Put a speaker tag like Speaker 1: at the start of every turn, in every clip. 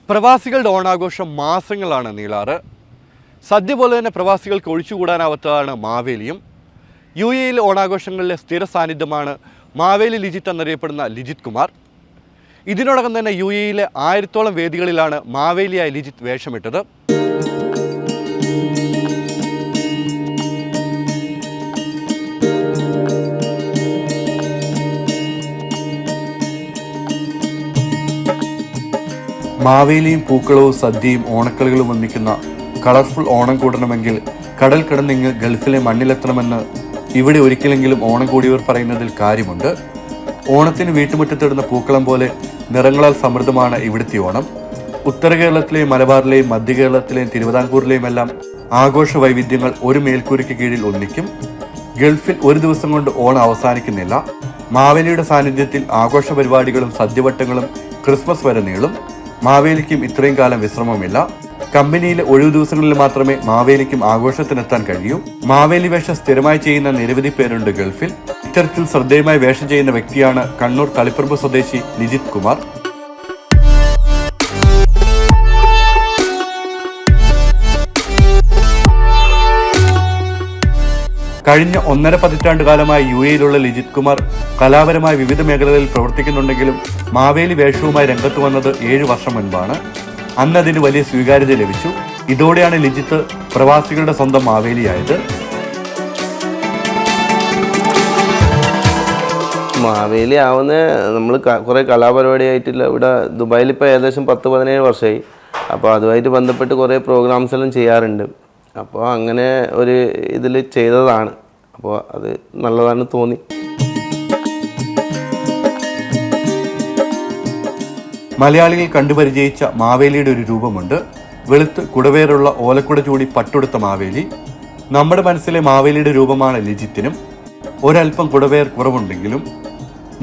Speaker 1: പ്രവാസികളുടെ ഓണാഘോഷം മാസങ്ങളാണ് നീളാറ്. സദ്യ പോലെ തന്നെ പ്രവാസികൾക്ക് ഒഴിച്ചുകൂടാനാവാത്തതാണ് മാവേലിയും. UAE ഓണാഘോഷങ്ങളിലെ സ്ഥിര സാന്നിധ്യമാണ് മാവേലി ലിജിത്ത് എന്നറിയപ്പെടുന്ന ലിജിത് കുമാർ. ഇതിനോടകം തന്നെ UAE 1000-ഓളം വേദികളിലാണ് മാവേലിയായി ലിജിത്ത് വേഷമിട്ടത്. മാവേലിയും പൂക്കളവും സദ്യയും ഓണക്കളികളും ഒന്നിക്കുന്ന കളർഫുൾ ഓണം കൂടണമെങ്കിൽ കടൽ കടന്നിങ്ങ് ഗൾഫിലെ മണ്ണിലെത്തണമെന്ന് ഇവിടെ ഒരിക്കലെങ്കിലും ഓണം കൂടിയവർ പറയുന്നതിൽ കാര്യമുണ്ട്. ഓണത്തിന് വീട്ടുമുറ്റത്തിടുന്ന പൂക്കളം പോലെ നിറങ്ങളാൽ സമൃദ്ധമാണ് ഇവിടുത്തെ ഓണം. ഉത്തര കേരളത്തിലെയും മലബാറിലെയും മധ്യ കേരളത്തിലെയും തിരുവിതാംകൂറിലെയും എല്ലാം ആഘോഷ വൈവിധ്യങ്ങൾ ഒരു മേൽക്കൂരയ്ക്ക് കീഴിൽ ഒന്നിക്കും. ഗൾഫിൽ ഒരു ദിവസം കൊണ്ട് ഓണം അവസാനിക്കുന്നില്ല. മാവേലിയുടെ സാന്നിധ്യത്തിൽ ആഘോഷ പരിപാടികളും സദ്യവട്ടങ്ങളും ക്രിസ്മസ് വരെ നീളും. മാവേലിക്കും ഇത്രയും കാലം വിശ്രമമില്ല. കമ്പനിയിലെ ഒഴിവു ദിവസങ്ങളിൽ മാത്രമേ മാവേലിക്കും ആഘോഷത്തിനെത്താൻ കഴിയൂ. മാവേലി വേഷം സ്ഥിരമായി ചെയ്യുന്ന നിരവധി പേരുണ്ട് ഗൾഫിൽ. ഇത്തരത്തിൽ ശ്രദ്ധേയമായി വേഷം ചെയ്യുന്ന വ്യക്തിയാണ് കണ്ണൂർ തളിപ്പറമ്പ് സ്വദേശി ലിജിത് കുമാർ. കഴിഞ്ഞ 1.5 പതിറ്റാണ്ട് കാലമായി UAE ലിജിത് കുമാർ കലാപരമായ വിവിധ മേഖലകളിൽ പ്രവർത്തിക്കുന്നുണ്ടെങ്കിലും മാവേലി വേഷവുമായി രംഗത്ത് വന്നത് 7 വർഷം മുൻപാണ്. അന്ന് അതിന് വലിയ സ്വീകാര്യത ലഭിച്ചു. ഇതോടെയാണ് ലിജിത്ത് പ്രവാസികളുടെ സ്വന്തം മാവേലിയായത്.
Speaker 2: മാവേലി ആവുന്ന നമ്മൾ കുറേ കലാപരിപാടിയായിട്ടില്ല. ഇവിടെ ദുബായിൽ ഇപ്പോൾ ഏകദേശം 10-17 വർഷമായി. അപ്പോൾ അതുമായിട്ട് ബന്ധപ്പെട്ട് കുറേ പ്രോഗ്രാംസ് എല്ലാം ചെയ്യാറുണ്ട്. അപ്പോൾ അങ്ങനെ ഒരു ഇതിൽ ചെയ്തതാണ്. അപ്പോൾ അത് നല്ലതാണ് തോന്നി.
Speaker 1: മലയാളികൾ കണ്ടുപരിചയിച്ച മാവേലിയുടെ ഒരു രൂപമുണ്ട്. വെളുത്ത് കുടവേറുള്ള ഓലക്കുട ചൂടി പട്ടുടുത്ത മാവേലി. നമ്മുടെ മനസ്സിലെ മാവേലിയുടെ രൂപമാണ് ലിജിത്തിനും. ഒരൽപ്പം കുടവേർ കുറവുണ്ടെങ്കിലും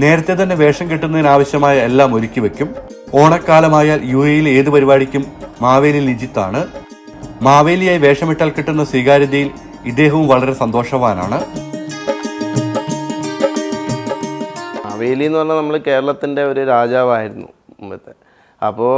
Speaker 1: നേരത്തെ തന്നെ വേഷം കെട്ടുന്നതിനാവശ്യമായ എല്ലാം ഒരുക്കി വയ്ക്കും. ഓണക്കാലമായാൽ UAE ഏത് പരിപാടിക്കും മാവേലി ലിജിത്താണ്. മാവേലിയായി വേഷമിട്ടാൽ കിട്ടുന്ന സ്വീകാര്യതയിൽ ഇദ്ദേഹവും വളരെ സന്തോഷവാനാണ്.
Speaker 2: മാവേലി എന്ന് പറഞ്ഞാൽ നമ്മൾ കേരളത്തിൻ്റെ ഒരു രാജാവായിരുന്നു മുമ്പത്തെ. അപ്പോൾ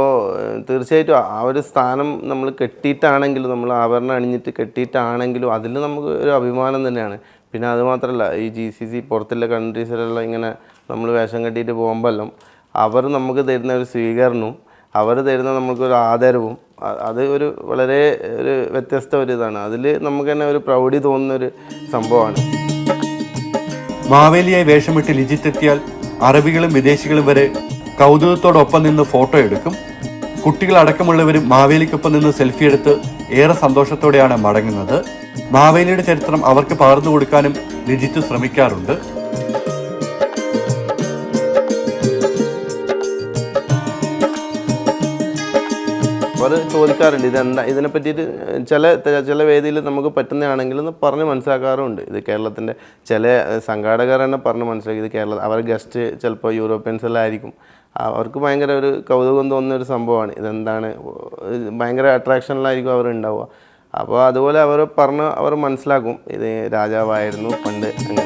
Speaker 2: തീർച്ചയായിട്ടും ആ ഒരു സ്ഥാനം നമ്മൾ കെട്ടിയിട്ടാണെങ്കിലും, നമ്മൾ ആഭരണം അണിഞ്ഞിട്ട് കെട്ടിയിട്ടാണെങ്കിലും അതിൽ നമുക്ക് ഒരു അഭിമാനം തന്നെയാണ്. പിന്നെ അതുമാത്രമല്ല, ഈ GCC പുറത്തുള്ള കൺട്രീസിലുള്ള ഇങ്ങനെ നമ്മൾ വേഷം കെട്ടിയിട്ട് പോകുമ്പോഴെല്ലാം അവർ നമുക്ക് തരുന്ന ഒരു സ്വീകരണവും അവർ തരുന്ന നമുക്കൊരു ആദരവും അത് ഒരു വളരെ ഒരു വ്യത്യസ്ത ഒരു ഇതാണ്. അതിൽ നമുക്ക് തന്നെ ഒരു പ്രൗഢി തോന്നുന്നൊരു സംഭവമാണ്.
Speaker 1: മാവേലിയായി വേഷമിട്ട് ലിജിത്ത് എത്തിയാൽ അറബികളും വിദേശികളും വരെ കൗതുകത്തോടൊപ്പം നിന്ന് ഫോട്ടോ എടുക്കും. കുട്ടികളടക്കമുള്ളവരും മാവേലിക്കൊപ്പം നിന്ന് സെൽഫി എടുത്ത് ഏറെ സന്തോഷത്തോടെയാണ് മടങ്ങുന്നത്. മാവേലിയുടെ ചരിത്രം അവർക്ക് പകർന്നു കൊടുക്കാനും ലിജിത്ത് ശ്രമിക്കാറുണ്ട്.
Speaker 2: അവർ ചോദിക്കാറുണ്ട് ഇതെന്താ, ഇതിനെ പറ്റിയിട്ട് ചില വേദിയിൽ നമുക്ക് പറ്റുന്നതാണെങ്കിലും പറഞ്ഞ് മനസ്സിലാക്കാറുണ്ട്. ഇത് കേരളത്തിൻ്റെ ചില സംഘാടകർ തന്നെ പറഞ്ഞ് മനസ്സിലാക്കി ഇത് കേരള അവർ ഗസ്റ്റ് ചിലപ്പോൾ യൂറോപ്യൻസ് എല്ലാം ആയിരിക്കും. അവർക്ക് ഭയങ്കര ഒരു കൗതുകം തോന്നുന്ന ഒരു സംഭവമാണ്. ഇതെന്താണ്, ഭയങ്കര അട്രാക്ഷനിലായിരിക്കും അവർ ഉണ്ടാവുക. അപ്പോൾ അതുപോലെ അവർ മനസ്സിലാക്കും ഇത് രാജാവായിരുന്നു പണ്ട് അങ്ങനെ.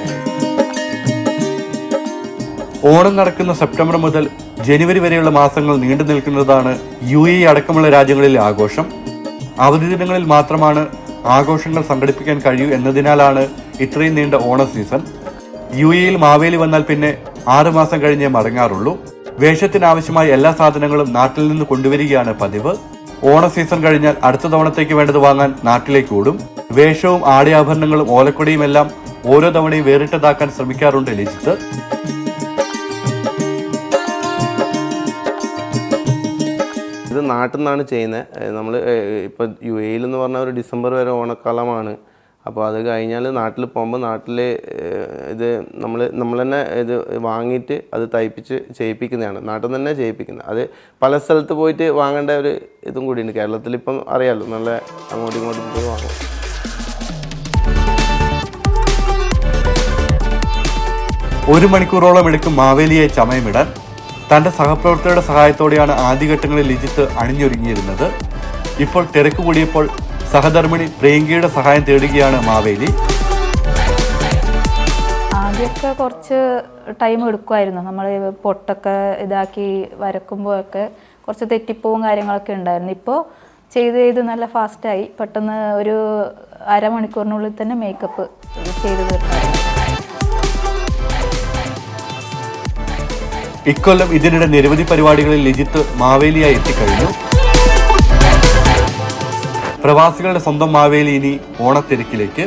Speaker 1: ഓണം നടക്കുന്ന സെപ്റ്റംബർ മുതൽ ജനുവരി വരെയുള്ള മാസങ്ങൾ നീണ്ടു നിൽക്കുന്നതാണ് UAE അടക്കമുള്ള രാജ്യങ്ങളിലെ ആഘോഷം. അവധി ദിനങ്ങളിൽ മാത്രമാണ് ആഘോഷങ്ങൾ സംഘടിപ്പിക്കാൻ കഴിയൂ എന്നതിനാലാണ് ഇത്രയും നീണ്ട ഓണ സീസൺ. UAE മാവേലി വന്നാൽ പിന്നെ 6 മാസം കഴിഞ്ഞേ മടങ്ങാറുള്ളൂ. വേഷത്തിനാവശ്യമായ എല്ലാ സാധനങ്ങളും നാട്ടിൽ നിന്ന് കൊണ്ടുവരികയാണ് പതിവ്. ഓണ സീസൺ കഴിഞ്ഞാൽ അടുത്ത തവണത്തേക്ക് വേണ്ടത് വാങ്ങാൻ നാട്ടിലേക്ക് ഓടും. വേഷവും ആടയാഭരണങ്ങളും ഓലക്കൊടിയും എല്ലാം ഓരോ തവണയും വേറിട്ടതാക്കാൻ ശ്രമിക്കാറുണ്ട് ലിജിത്ത്.
Speaker 2: ഇത് നാട്ടിൽ നിന്നാണ് ചെയ്യുന്നത്. നമ്മൾ ഇപ്പോൾ UAE എന്ന് പറഞ്ഞാൽ ഒരു ഡിസംബർ വരെ ഓണക്കാലമാണ്. അപ്പോൾ അത് കഴിഞ്ഞാൽ നാട്ടിൽ പോകുമ്പോൾ നാട്ടിൽ ഇത് നമ്മൾ തന്നെ ഇത് വാങ്ങിയിട്ട് അത് തയ്പ്പിച്ച് ചെയ്യിപ്പിക്കുന്നതാണ്. നാട്ടിൽ നിന്ന് തന്നെ ചെയ്യിപ്പിക്കുന്നത്. അത് പല സ്ഥലത്ത് പോയിട്ട് വാങ്ങേണ്ട ഒരു ഇതും കൂടിയുണ്ട്. കേരളത്തിലിപ്പം അറിയാമല്ലോ, നല്ല അങ്ങോട്ടും ഇങ്ങോട്ടും പോയി വാങ്ങും.
Speaker 1: ഒരു മണിക്കൂറോളം എടുക്കും മാവേലിയായി ചമയമിടാൻ. തന്റെ സഹപ്രവർത്തകരുടെ സഹായത്തോടെയാണ് ആദ്യഘട്ടങ്ങളിൽ ലിജിത്ത് അണിഞ്ഞൊരുങ്ങിയിരുന്നത്. ഇപ്പോൾ തിരക്ക് കൂടിയപ്പോൾ സഹധർമ്മിണി പ്രിയങ്കയുടെ സഹായം തേടുകയാണ് മാവേലി.
Speaker 3: ആദ്യമൊക്കെ കുറച്ച് ടൈം എടുക്കുമായിരുന്നു. നമ്മൾ പൊട്ടൊക്കെ ഇതാക്കി വരക്കുമ്പോഴൊക്കെ കുറച്ച് തെറ്റിപ്പോവും കാര്യങ്ങളൊക്കെ ഉണ്ടായിരുന്നു. ഇപ്പോൾ ചെയ്ത് നല്ല ഫാസ്റ്റായി, പെട്ടെന്ന് ഒരു അരമണിക്കൂറിനുള്ളിൽ തന്നെ മേക്കപ്പ് ചെയ്ത് തീർക്കാറുണ്ട്.
Speaker 1: ഇക്കൊല്ലം ഇതിനിടെ നിരവധി പരിപാടികളിൽ ലിജിത്ത് മാവേലിയായി എത്തിക്കഴിഞ്ഞു. പ്രവാസികളുടെ സ്വന്തം മാവേലി ഇനി ഓണത്തിരക്കിലേക്ക്.